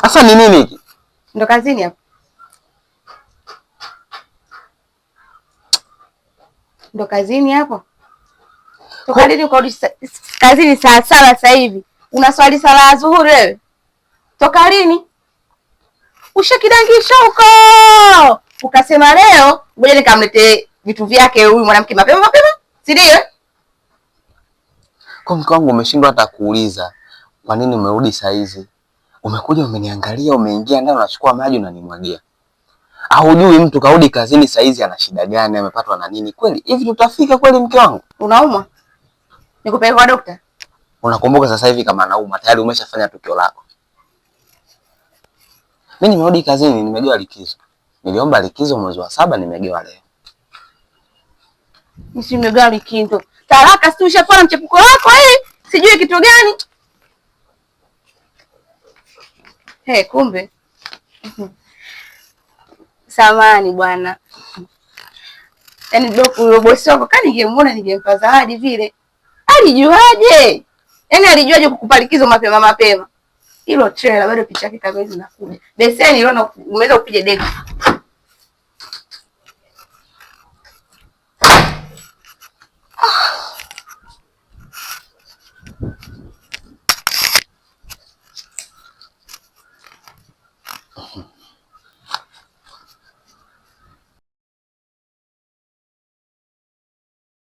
Sasa ni nini hiki? Ndo kazini hapo. Ndo kazini hapo. Toka lini ukarudi kazini saa saba sasa hivi? Unaswali sala ya zuhuri wewe? Toka lini? Ushakidangisha huko. Ukasema leo ngoja nikamletee vitu vyake huyu mwanamke mapema, si ndio? Kwa mke wangu umeshindwa hata kuuliza kwa nini umerudi saa hizi? Umekuja umeniangalia, umeingia ndani unachukua maji unanimwagia. Au hujui mtu karudi kazini saa hizi ana shida gani, amepatwa na nini? Kweli hivi tutafika kweli mke wangu? Unaumwa? Nikupeleke kwa daktari? Unakumbuka sasa hivi kama anauma tayari umeshafanya tukio lako. Mimi nimerudi kazini, nimegewa likizo. Niliomba likizo mwezi wa 7, nimegewa leo. Nimegewa likizo. Taraka si ushapona mchepuko wako sijui kitu gani? Kumbe. Samani bwana. Yaani doku bosi wako kani ningemuona ningempa zawadi vile. Alijuaje? Yaani alijuaje kukupa likizo mapema? Hilo trailer bado picha yake kabisa inakuja. Beseni unaona umeweza upige deki.